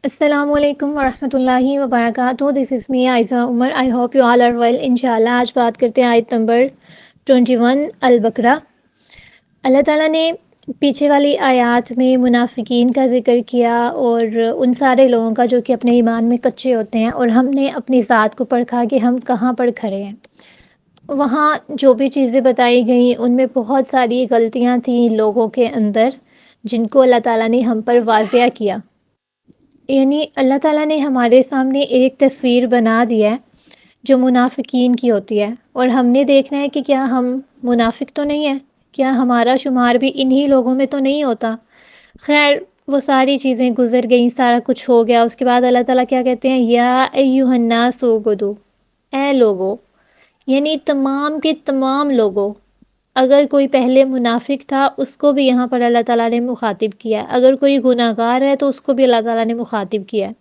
السلام علیکم ورحمۃ اللہ وبرکاتہ. This is me Aiza Umar. I hope you all are well. انشاءاللہ آج بات کرتے ہیں آیت نمبر 21 البقرہ. اللہ تعالیٰ نے پیچھے والی آیات میں منافقین کا ذکر کیا اور ان سارے لوگوں کا جو کہ اپنے ایمان میں کچے ہوتے ہیں، اور ہم نے اپنی ذات کو پرکھا کہ ہم کہاں پر کھڑے ہیں. وہاں جو بھی چیزیں بتائی گئیں ان میں بہت ساری غلطیاں تھیں لوگوں کے اندر، جن کو اللہ تعالیٰ نے ہم پر واضح کیا. یعنی اللہ تعالیٰ نے ہمارے سامنے ایک تصویر بنا دیا ہے جو منافقین کی ہوتی ہے، اور ہم نے دیکھنا ہے کہ کیا ہم منافق تو نہیں ہیں، کیا ہمارا شمار بھی انہی لوگوں میں تو نہیں ہوتا. خیر، وہ ساری چیزیں گزر گئیں، سارا کچھ ہو گیا. اس کے بعد اللہ تعالیٰ کیا کہتے ہیں؟ یا ایھا الناس اعبدوا، اے لوگو، یعنی تمام کے تمام لوگوں. اگر کوئی پہلے منافق تھا اس کو بھی یہاں پر اللہ تعالیٰ نے مخاطب کیا ہے، اگر کوئی گناہ گار ہے تو اس کو بھی اللہ تعالیٰ نے مخاطب کیا ہے.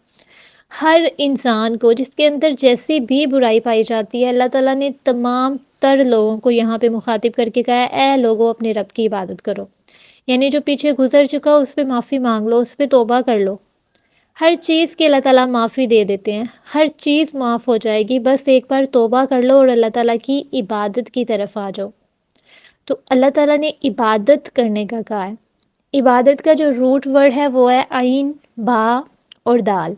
ہر انسان کو جس کے اندر جیسی بھی برائی پائی جاتی ہے، اللہ تعالیٰ نے تمام تر لوگوں کو یہاں پہ مخاطب کر کے کہا ہے اے لوگوں اپنے رب کی عبادت کرو. یعنی جو پیچھے گزر چکا اس پہ معافی مانگ لو، اس پہ توبہ کر لو. ہر چیز کی اللہ تعالیٰ معافی دے دیتے ہیں، ہر چیز معاف ہو جائے گی، بس ایک بار توبہ کر لو اور اللہ تعالیٰ کی عبادت کی طرف آ جاؤ. تو اللہ تعالیٰ نے عبادت کرنے کا کہا ہے. عبادت کا جو روٹ ورڈ ہے وہ ہے عین، با اور دال.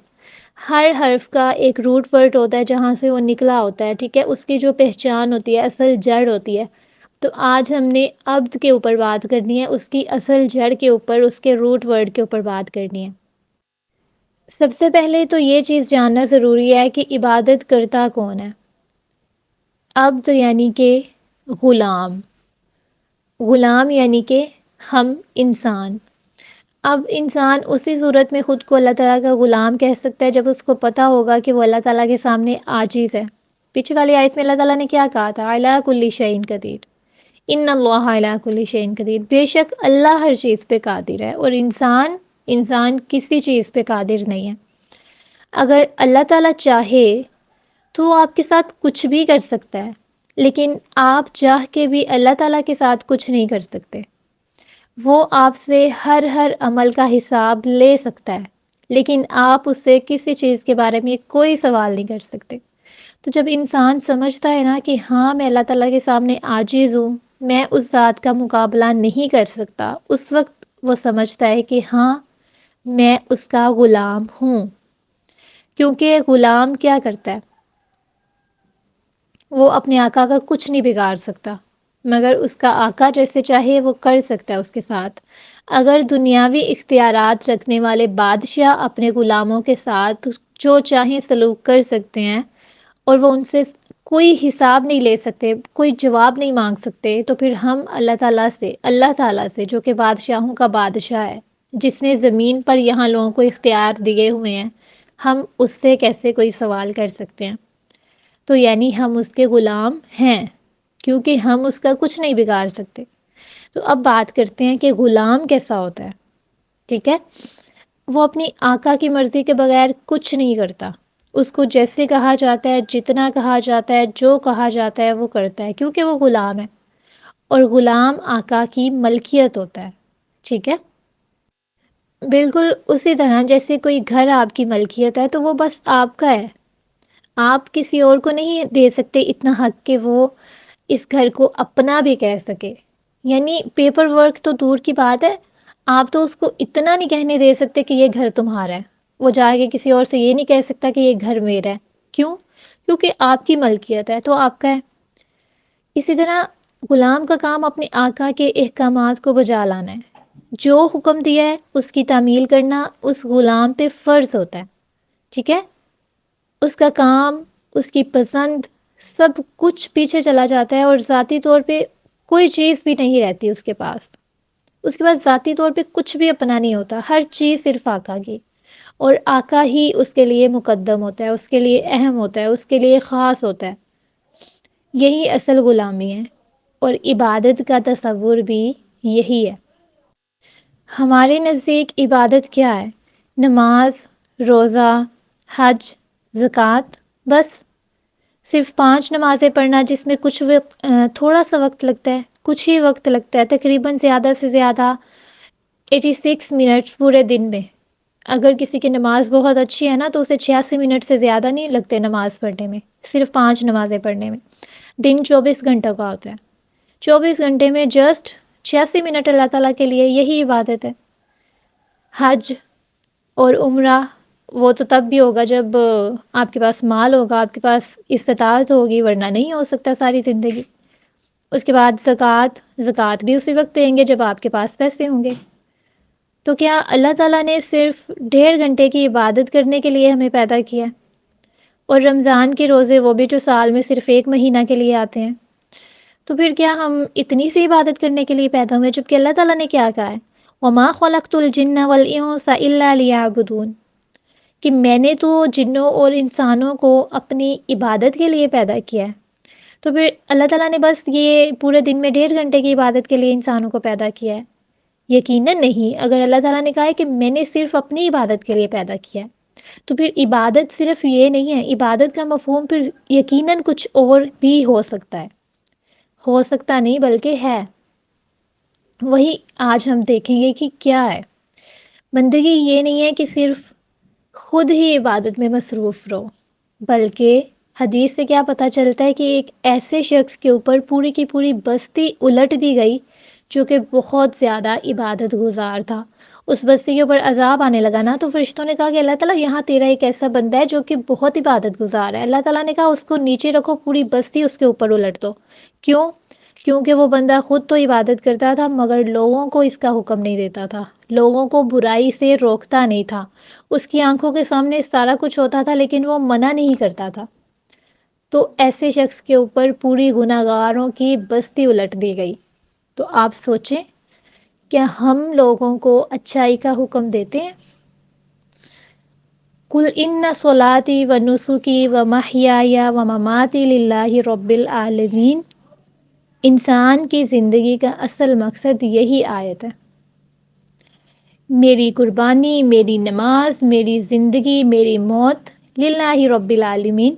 ہر حرف کا ایک روٹ ورڈ ہوتا ہے جہاں سے وہ نکلا ہوتا ہے، ٹھیک ہے، اس کی جو پہچان ہوتی ہے، اصل جڑ ہوتی ہے. تو آج ہم نے عبد کے اوپر بات کرنی ہے، اس کی اصل جڑ کے اوپر، اس کے روٹ ورڈ کے اوپر بات کرنی ہے. سب سے پہلے تو یہ چیز جاننا ضروری ہے کہ عبادت کرتا کون ہے. عبد یعنی کہ غلام، غلام یعنی کہ ہم انسان. اب انسان اسی صورت میں خود کو اللہ تعالیٰ کا غلام کہہ سکتا ہے جب اس کو پتہ ہوگا کہ وہ اللہ تعالیٰ کے سامنے عاجز ہے. پیچھے والی آیت میں اللہ تعالیٰ نے کیا کہا تھا؟ علی کل شیء قدیر، ان اللہ علی کل شیء قدیر. بے شک اللہ ہر چیز پہ قادر ہے، اور انسان کسی چیز پہ قادر نہیں ہے. اگر اللہ تعالیٰ چاہے تو وہ آپ کے ساتھ کچھ بھی کر سکتا ہے، لیکن آپ چاہ کے بھی اللہ تعالیٰ کے ساتھ کچھ نہیں کر سکتے. وہ آپ سے ہر عمل کا حساب لے سکتا ہے، لیکن آپ اس سے کسی چیز کے بارے میں کوئی سوال نہیں کر سکتے. تو جب انسان سمجھتا ہے نا کہ ہاں میں اللہ تعالیٰ کے سامنے عاجز ہوں، میں اس ذات کا مقابلہ نہیں کر سکتا، اس وقت وہ سمجھتا ہے کہ ہاں میں اس کا غلام ہوں. کیونکہ غلام کیا کرتا ہے؟ وہ اپنے آقا کا کچھ نہیں بگاڑ سکتا، مگر اس کا آقا جیسے چاہے وہ کر سکتا ہے اس کے ساتھ. اگر دنیاوی اختیارات رکھنے والے بادشاہ اپنے غلاموں کے ساتھ جو چاہیں سلوک کر سکتے ہیں اور وہ ان سے کوئی حساب نہیں لے سکتے، کوئی جواب نہیں مانگ سکتے، تو پھر ہم اللہ تعالیٰ سے جو کہ بادشاہوں کا بادشاہ ہے، جس نے زمین پر یہاں لوگوں کو اختیار دیے ہوئے ہیں، ہم اس سے کیسے کوئی سوال کر سکتے ہیں؟ تو یعنی ہم اس کے غلام ہیں، کیونکہ ہم اس کا کچھ نہیں بگاڑ سکتے. تو اب بات کرتے ہیں کہ غلام کیسا ہوتا ہے. ٹھیک ہے، وہ اپنی آقا کی مرضی کے بغیر کچھ نہیں کرتا. اس کو جیسے کہا جاتا ہے، جتنا کہا جاتا ہے، جو کہا جاتا ہے وہ کرتا ہے، کیونکہ وہ غلام ہے. اور غلام آقا کی ملکیت ہوتا ہے. ٹھیک ہے، بالکل اسی طرح جیسے کوئی گھر آپ کی ملکیت ہے تو وہ بس آپ کا ہے. آپ کسی اور کو نہیں دے سکتے اتنا حق کہ وہ اس گھر کو اپنا بھی کہہ سکے. یعنی پیپر ورک تو دور کی بات ہے، آپ تو اس کو اتنا نہیں کہنے دے سکتے کہ یہ گھر تمہارا ہے. وہ جا کے کسی اور سے یہ نہیں کہہ سکتا کہ یہ گھر میرا ہے. کیوں؟ کیونکہ آپ کی ملکیت ہے تو آپ کا ہے. اسی طرح غلام کا کام اپنے آقا کے احکامات کو بجا لانا ہے. جو حکم دیا ہے اس کی تعمیل کرنا اس غلام پہ فرض ہوتا ہے. ٹھیک ہے، اس کا کام، اس کی پسند، سب کچھ پیچھے چلا جاتا ہے، اور ذاتی طور پہ کوئی چیز بھی نہیں رہتی اس کے پاس. اس کے بعد ذاتی طور پہ کچھ بھی اپنا نہیں ہوتا، ہر چیز صرف آقا کی، اور آقا ہی اس کے لیے مقدم ہوتا ہے، اس کے لیے اہم ہوتا ہے، اس کے لیے خاص ہوتا ہے. یہی اصل غلامی ہے، اور عبادت کا تصور بھی یہی ہے. ہمارے نزدیک عبادت کیا ہے؟ نماز، روزہ، حج، زکوٰۃ، بس صرف 5 نمازیں پڑھنا جس میں کچھ وقت تھوڑا سا وقت لگتا ہے، کچھ ہی وقت لگتا ہے، تقریباً زیادہ سے زیادہ 86 منٹس پورے دن میں. اگر کسی کی نماز بہت اچھی ہے نا تو اسے 86 منٹ سے زیادہ نہیں لگتے نماز پڑھنے میں، صرف 5 نمازیں پڑھنے میں۔ دن 24 گھنٹہ کا ہوتا ہے، 24 گھنٹے میں جسٹ 86 منٹ اللہ تعالیٰ کے لیے یہی عبادت ہے۔ حج اور عمرہ وہ تو تب بھی ہوگا جب آپ کے پاس مال ہوگا، آپ کے پاس استطاعت ہوگی، ورنہ نہیں ہو سکتا ساری زندگی۔ اس کے بعد زکوٰۃ بھی اسی وقت دیں گے جب آپ کے پاس پیسے ہوں گے۔ تو کیا اللہ تعالیٰ نے صرف 1.5 گھنٹے کی عبادت کرنے کے لیے ہمیں پیدا کیا؟ اور رمضان کے روزے وہ بھی جو سال میں صرف 1 مہینہ کے لیے آتے ہیں؟ تو پھر کیا ہم اتنی سی عبادت کرنے کے لیے پیدا ہوئے؟ جبکہ اللہ تعالیٰ نے کیا کہا ہے، وَمَا خَلَقْتُ الْجِنَّ وَالْإِنسَ إِلَّا لِيَعْبُدُونِ، کہ میں نے تو جنوں اور انسانوں کو اپنی عبادت کے لیے پیدا کیا ہے۔ تو پھر اللہ تعالیٰ نے بس یہ پورے دن میں 1.5 گھنٹے کی عبادت کے لیے انسانوں کو پیدا کیا ہے؟ یقیناً نہیں۔ اگر اللہ تعالیٰ نے کہا ہے کہ میں نے صرف اپنی عبادت کے لیے پیدا کیا ہے، تو پھر عبادت صرف یہ نہیں ہے، عبادت کا مفہوم پھر یقیناً کچھ اور بھی ہو سکتا ہے، ہو سکتا نہیں بلکہ ہے۔ وہی آج ہم دیکھیں گے کہ کیا ہے۔ بندگی یہ نہیں ہے کہ صرف خود ہی عبادت میں مصروف رہو، بلکہ حدیث سے کیا پتہ چلتا ہے کہ ایک ایسے شخص کے اوپر پوری کی پوری بستی الٹ دی گئی جو کہ بہت زیادہ عبادت گزار تھا۔ اس بستی کے اوپر عذاب آنے لگا نا، تو فرشتوں نے کہا کہ اللہ تعالیٰ یہاں تیرا ایک ایسا بندہ ہے جو کہ بہت عبادت گزار ہے۔ اللہ تعالیٰ نے کہا اس کو نیچے رکھو، پوری بستی اس کے اوپر الٹ دو۔ کیوں؟ کیونکہ وہ بندہ خود تو عبادت کرتا تھا مگر لوگوں کو اس کا حکم نہیں دیتا تھا، لوگوں کو برائی سے روکتا نہیں تھا۔ اس کی آنکھوں کے سامنے سارا کچھ ہوتا تھا لیکن وہ منع نہیں کرتا تھا۔ تو ایسے شخص کے اوپر پوری گناہ گاروں کی بستی الٹ دی گئی۔ تو آپ سوچیں، کیا ہم لوگوں کو اچھائی کا حکم دیتے ہیں؟ قُلْ إِنَّ صَلَاتِي وَنُسُكِي وَمَحْيَايَ وَمَمَاتِي لِلَّهِ رَبِّ الْعَالَمِينَ۔ انسان کی زندگی کا اصل مقصد یہی آیت ہے۔ میری قربانی، میری نماز، میری زندگی، میری موت للہ رب العالمین،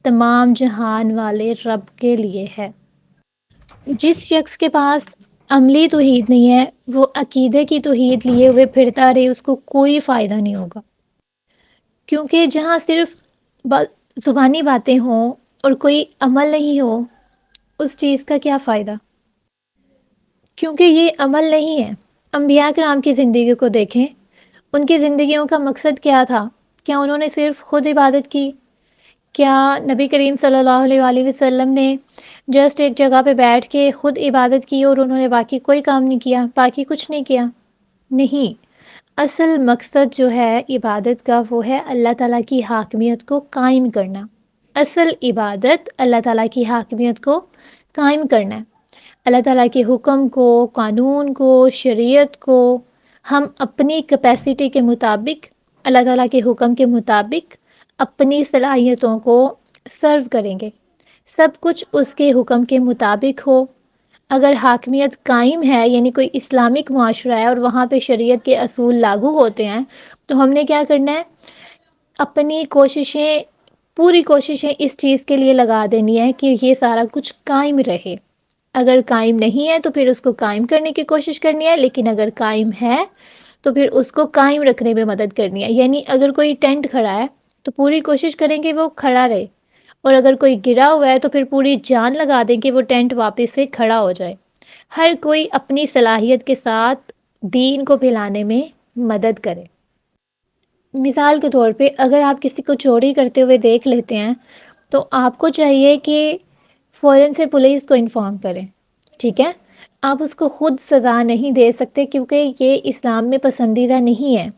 تمام جہان والے رب کے لیے ہے۔ جس شخص کے پاس عملی توحید نہیں ہے، وہ عقیدے کی توحید لیے ہوئے پھرتا رہے، اس کو کوئی فائدہ نہیں ہوگا۔ کیونکہ جہاں صرف زبانی باتیں ہوں اور کوئی عمل نہیں ہو، اس چیز کا کیا فائدہ؟ کیونکہ یہ عمل نہیں ہے۔ انبیاء کرام کی زندگی کو دیکھیں، ان کی زندگیوں کا مقصد کیا تھا؟ کیا انہوں نے صرف خود عبادت کی؟ کیا نبی کریم صلی اللہ علیہ وآلہ وسلم نے جسٹ ایک جگہ پہ بیٹھ کے خود عبادت کی اور انہوں نے باقی کوئی کام نہیں کیا، باقی کچھ نہیں کیا؟ نہیں، اصل مقصد جو ہے عبادت کا وہ ہے اللہ تعالیٰ کی حاکمیت کو قائم کرنا۔ اصل عبادت اللہ تعالیٰ کی حاکمیت کو قائم کرنا ہے۔ اللہ تعالیٰ کے حکم کو، قانون کو، شریعت کو ہم اپنی کیپیسٹی کے مطابق، اللہ تعالیٰ کے حکم کے مطابق اپنی صلاحیتوں کو سرو کریں گے۔ سب کچھ اس کے حکم کے مطابق ہو۔ اگر حاکمیت قائم ہے، یعنی کوئی اسلامک معاشرہ ہے اور وہاں پہ شریعت کے اصول لاگو ہوتے ہیں، تو ہم نے کیا کرنا ہے؟ اپنی کوششیں، پوری کوششیں اس چیز کے لیے لگا دینی ہے کہ یہ سارا کچھ قائم رہے۔ اگر قائم نہیں ہے تو پھر اس کو قائم کرنے کی کوشش کرنی ہے، لیکن اگر قائم ہے تو پھر اس کو قائم رکھنے میں مدد کرنی ہے۔ یعنی اگر کوئی ٹینٹ کھڑا ہے تو پوری کوشش کریں کہ وہ کھڑا رہے، اور اگر کوئی گرا ہوا ہے تو پھر پوری جان لگا دیں کہ وہ ٹینٹ واپس سے کھڑا ہو جائے۔ ہر کوئی اپنی صلاحیت کے ساتھ دین کو پھیلانے میں مدد کرے۔ مثال کے طور پہ اگر آپ کسی کو چوری کرتے ہوئے دیکھ لیتے ہیں تو آپ کو چاہیے کہ فوراً سے پولیس کو انفارم کریں، ٹھیک ہے؟ آپ اس کو خود سزا نہیں دے سکتے کیونکہ یہ اسلام میں پسندیدہ نہیں ہے۔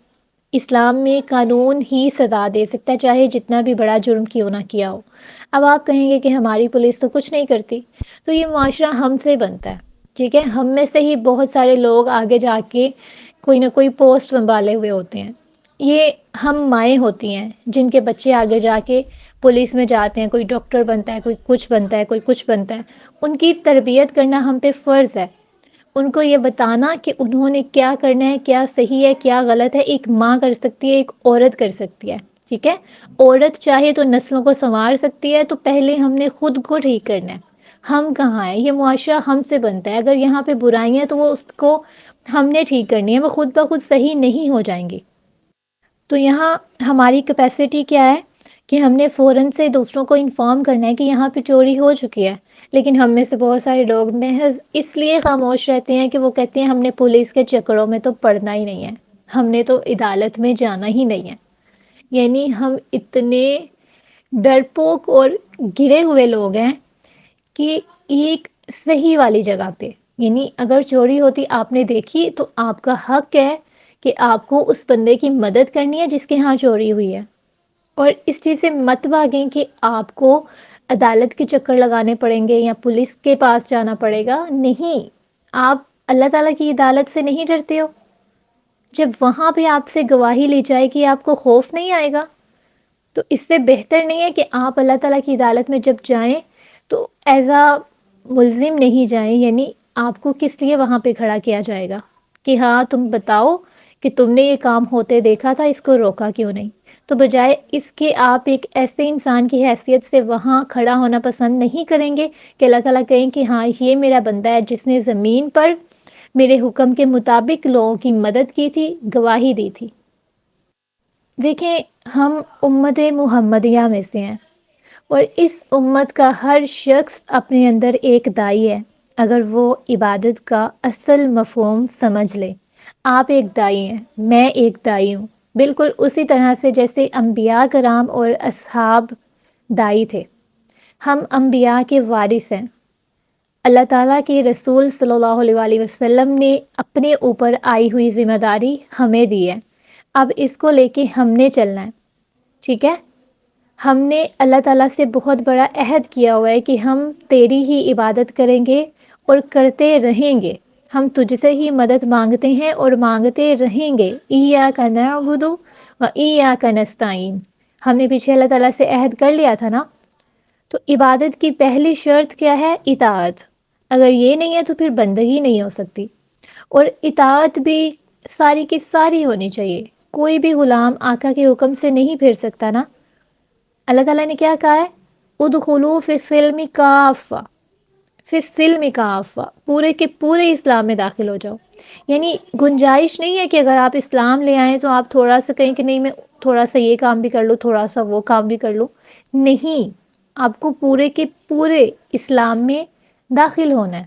اسلام میں قانون ہی سزا دے سکتا ہے، چاہے جتنا بھی بڑا جرم کیوں نہ کیا ہو۔ اب آپ کہیں گے کہ ہماری پولیس تو کچھ نہیں کرتی، تو یہ معاشرہ ہم سے بنتا ہے، ٹھیک ہے؟ ہم میں سے ہی بہت سارے لوگ آگے جا کے کوئی نہ کوئی پوسٹ سنبھالے ہوئے ہوتے ہیں۔ یہ ہم مائیں ہوتی ہیں جن کے بچے آگے جا کے پولیس میں جاتے ہیں، کوئی ڈاکٹر بنتا ہے، کوئی کچھ بنتا ہے، کوئی کچھ بنتا ہے۔ ان کی تربیت کرنا ہم پہ فرض ہے، ان کو یہ بتانا کہ انہوں نے کیا کرنا ہے، کیا صحیح ہے، کیا غلط ہے۔ ایک ماں کر سکتی ہے، ایک عورت کر سکتی ہے، ٹھیک ہے؟ عورت چاہے تو نسلوں کو سنوار سکتی ہے، تو پہلے ہم نے خود کو ٹھیک کرنا ہے۔ ہم کہاں ہیں؟ یہ معاشرہ ہم سے بنتا ہے۔ اگر یہاں پہ برائیاں تو وہ اس کو ہم نے ٹھیک کرنی ہے، وہ خود بخود صحیح نہیں ہو جائیں گی۔ تو یہاں ہماری کیپیسٹی کیا ہے کہ ہم نے فوراً سے دوسروں کو انفارم کرنا ہے کہ یہاں پہ چوری ہو چکی ہے، لیکن ہم میں سے بہت سارے لوگ محض اس لیے خاموش رہتے ہیں کہ وہ کہتے ہیں ہم نے پولیس کے چکروں میں تو پڑنا ہی نہیں ہے، ہم نے تو عدالت میں جانا ہی نہیں ہے۔ یعنی ہم اتنے ڈرپوک اور گرے ہوئے لوگ ہیں کہ ایک صحیح والی جگہ پہ، یعنی اگر چوری ہوتی آپ نے دیکھی تو آپ کا حق ہے کہ آپ کو اس بندے کی مدد کرنی ہے جس کے ہاں چوری ہوئی ہے، اور اس چیز سے مت بھاگیں کہ آپ کو عدالت کے چکر لگانے پڑیں گے یا پولیس کے پاس جانا پڑے گا۔ نہیں، آپ اللہ تعالیٰ کی عدالت سے نہیں ڈرتے ہو؟ جب وہاں پہ آپ سے گواہی لی جائے کہ آپ کو خوف نہیں آئے گا؟ تو اس سے بہتر نہیں ہے کہ آپ اللہ تعالیٰ کی عدالت میں جب جائیں تو ایز اے ملزم نہیں جائیں، یعنی آپ کو کس لیے وہاں پہ کھڑا کیا جائے گا کہ ہاں تم بتاؤ کہ تم نے یہ کام ہوتے دیکھا تھا، اس کو روکا کیوں نہیں؟ تو بجائے اس کے آپ ایک ایسے انسان کی حیثیت سے وہاں کھڑا ہونا پسند نہیں کریں گے کہ اللہ تعالیٰ کہیں کہ ہاں یہ میرا بندہ ہے جس نے زمین پر میرے حکم کے مطابق لوگوں کی مدد کی تھی، گواہی دی تھی۔ دیکھیں، ہم امت محمدیہ میں سے ہیں، اور اس امت کا ہر شخص اپنے اندر ایک دائی ہے، اگر وہ عبادت کا اصل مفہوم سمجھ لے۔ آپ ایک دائی ہیں، میں ایک دائی ہوں، بالکل اسی طرح سے جیسے انبیاء کرام اور اصحاب دائی تھے۔ ہم انبیاء کے وارث ہیں۔ اللہ تعالیٰ کے رسول صلی اللہ علیہ وآلہ وسلم نے اپنے اوپر آئی ہوئی ذمہ داری ہمیں دی ہے، اب اس کو لے کے ہم نے چلنا ہے، ٹھیک ہے؟ ہم نے اللہ تعالیٰ سے بہت بڑا عہد کیا ہوا ہے کہ ہم تیری ہی عبادت کریں گے اور کرتے رہیں گے، ہم تجھ سے ہی مدد مانگتے ہیں اور مانگتے رہیں گے۔ ایاک نعبد و ایاک نستعین، ہم نے پیچھے اللہ تعالیٰ سے عہد کر لیا تھا نا۔ تو عبادت کی پہلی شرط کیا ہے؟ اطاعت۔ اگر یہ نہیں ہے تو پھر بندگی نہیں ہو سکتی، اور اطاعت بھی ساری کی ساری ہونی چاہیے۔ کوئی بھی غلام آقا کے حکم سے نہیں پھر سکتا نا۔ اللہ تعالیٰ نے کیا کہا ہے؟ ادخلوا فی السلم کافہ، فی السلم کافہ، پورے کے پورے اسلام میں داخل ہو جاؤ۔ یعنی گنجائش نہیں ہے کہ اگر آپ اسلام لے آئیں تو آپ تھوڑا سا کہیں کہ نہیں میں تھوڑا سا یہ کام بھی کر لوں، تھوڑا سا وہ کام بھی کر لوں۔ نہیں، آپ کو پورے کے پورے اسلام میں داخل ہونا ہے۔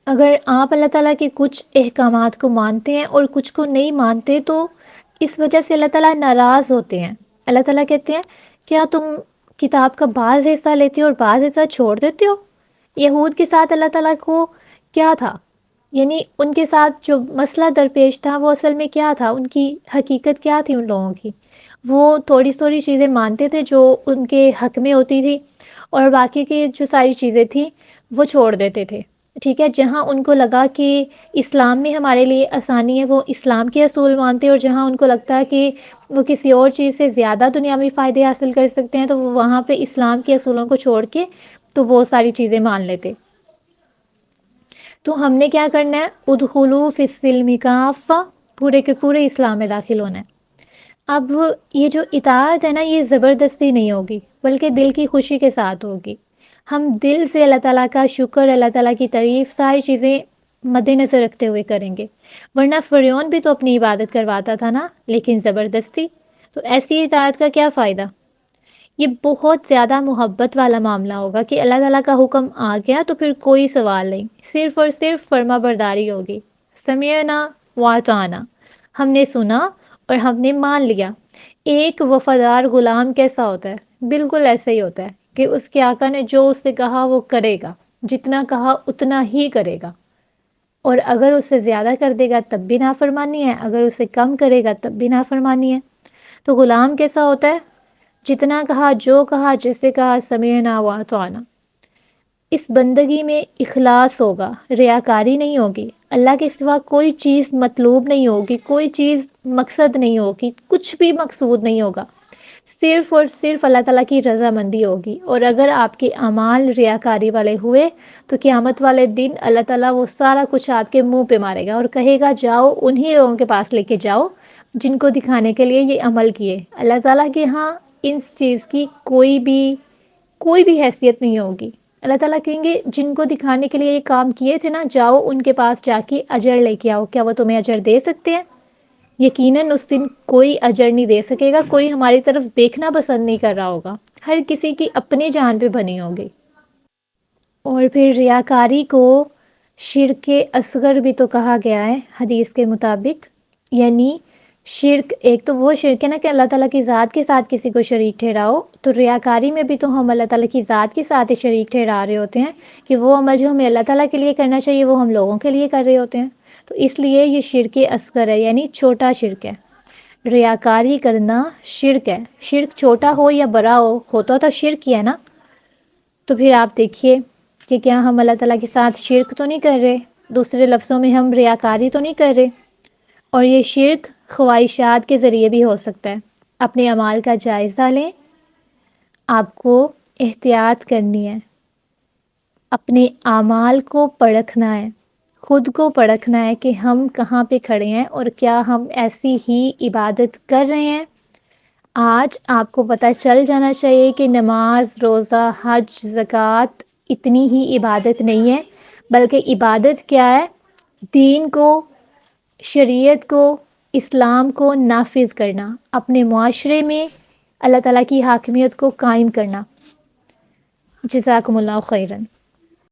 اگر آپ اللہ تعالیٰ کے کچھ احکامات کو مانتے ہیں اور کچھ کو نہیں مانتے تو اس وجہ سے اللہ تعالیٰ ناراض ہوتے ہیں۔ اللہ تعالیٰ کہتے ہیں کیا تم کتاب کا بعض حصہ لیتے ہو اور بعض حصہ چھوڑ دیتے ہو؟ یہود کے ساتھ اللہ تعالیٰ کو کیا تھا؟ یعنی ان کے ساتھ جو مسئلہ درپیش تھا وہ اصل میں کیا تھا؟ ان کی حقیقت کیا تھی؟ ان لوگوں کی وہ تھوڑی تھوڑی چیزیں مانتے تھے جو ان کے حق میں ہوتی تھی، اور باقی کی جو ساری چیزیں تھیں وہ چھوڑ دیتے تھے، ٹھیک ہے؟ جہاں ان کو لگا کہ اسلام میں ہمارے لیے آسانی ہے وہ اسلام کے اصول مانتے، اور جہاں ان کو لگتا ہے کہ وہ کسی اور چیز سے زیادہ دنیاوی فائدے حاصل کر سکتے ہیں تو وہ وہاں پہ اسلام کے اصولوں کو چھوڑ کے تو وہ ساری چیزیں مان لیتے۔ تو ہم نے کیا کرنا ہے؟ ادخلوا فی السلم کافہ، پورے کے پورے اسلام میں داخل ہونا ہے۔ اب یہ جو اطاعت ہے نا، یہ زبردستی نہیں ہوگی بلکہ دل کی خوشی کے ساتھ ہوگی۔ ہم دل سے اللہ تعالیٰ کا شکر، اللہ تعالیٰ کی تعریف، ساری چیزیں مد نظر رکھتے ہوئے کریں گے، ورنہ فرعون بھی تو اپنی عبادت کرواتا تھا نا، لیکن زبردستی۔ تو ایسی اطاعت کا کیا فائدہ؟ یہ بہت زیادہ محبت والا معاملہ ہوگا کہ اللہ تعالیٰ کا حکم آ گیا تو پھر کوئی سوال نہیں، صرف اور صرف فرما برداری ہوگی۔ سمعنا واطعنا، ہم نے سنا اور ہم نے مان لیا۔ ایک وفادار غلام کیسا ہوتا ہے؟ بالکل ایسا ہی ہوتا ہے کہ اس کے آقا نے جو اس سے کہا وہ کرے گا، جتنا کہا اتنا ہی کرے گا، اور اگر اس سے زیادہ کر دے گا تب بھی نافرمانی ہے، اگر اس سے کم کرے گا تب بھی نافرمانی ہے۔ تو غلام کیسا ہوتا ہے؟ جتنا کہا، جو کہا، جیسے کہا، سمعنا واطعنا۔ اس بندگی میں اخلاص ہوگا، ریاکاری نہیں ہوگی، اللہ کے سوا کوئی چیز مطلوب نہیں ہوگی، کوئی چیز مقصد نہیں ہوگی، کچھ بھی مقصود نہیں ہوگا، صرف اور صرف اللہ تعالیٰ کی رضامندی ہوگی۔ اور اگر آپ کے اعمال ریاکاری والے ہوئے تو قیامت والے دن اللہ تعالیٰ وہ سارا کچھ آپ کے منہ پہ مارے گا اور کہے گا جاؤ انہی لوگوں کے پاس لے کے جاؤ جن کو دکھانے کے لیے یہ عمل کیے۔ اللہ تعالیٰ کے ہاں اس چیز کی کوئی بھی حیثیت نہیں ہوگی۔ اللہ تعالیٰ کہیں گے جن کو دکھانے کے لیے یہ کام کیے تھے نا، جاؤ ان کے پاس جا کے اجر لے کے آؤ، کیا وہ تمہیں اجر دے سکتے ہیں؟ یقیناً اس دن کوئی اجر نہیں دے سکے گا، کوئی ہماری طرف دیکھنا پسند نہیں کر رہا ہوگا، ہر کسی کی اپنی جان پہ بنی ہوگی۔ اور پھر ریاکاری کو شرک اصغر بھی تو کہا گیا ہے حدیث کے مطابق، یعنی شرک ایک تو وہ شرک ہے نا کہ اللہ تعالیٰ کی ذات کے ساتھ کسی کو شریک ٹھہراؤ، تو ریاکاری میں بھی تو ہم اللہ تعالیٰ کی ذات کے ساتھ ہی شریک ٹھہرا رہے ہوتے ہیں کہ وہ عمل جو ہمیں اللہ تعالیٰ کے لیے کرنا چاہیے وہ ہم لوگوں کے لیے کر رہے ہوتے ہیں، تو اس لیے یہ شرک اصغر ہے، یعنی چھوٹا شرک ہے۔ ریاکاری کرنا شرک ہے، شرک چھوٹا ہو یا بڑا ہو، ہوتا تو شرک ہی ہے نا۔ تو پھر آپ دیکھیے کہ کیا ہم اللہ تعالیٰ کے ساتھ شرک تو نہیں کر رہے، دوسرے لفظوں میں ہم ریاکاری تو نہیں کر رہے۔ اور یہ شرک خواہشات کے ذریعے بھی ہو سکتا ہے۔ اپنے اعمال کا جائزہ لیں، آپ کو احتیاط کرنی ہے، اپنے اعمال کو پرکھنا ہے، خود کو پرکھنا ہے کہ ہم کہاں پہ کھڑے ہیں اور کیا ہم ایسی ہی عبادت کر رہے ہیں۔ آج آپ کو پتہ چل جانا چاہیے کہ نماز، روزہ، حج، زکوٰۃ اتنی ہی عبادت نہیں ہے، بلکہ عبادت کیا ہے؟ دین کو، شریعت کو، اسلام کو نافذ کرنا، اپنے معاشرے میں اللہ تعالیٰ کی حاکمیت کو قائم کرنا۔ جزاکم اللہ خیراً۔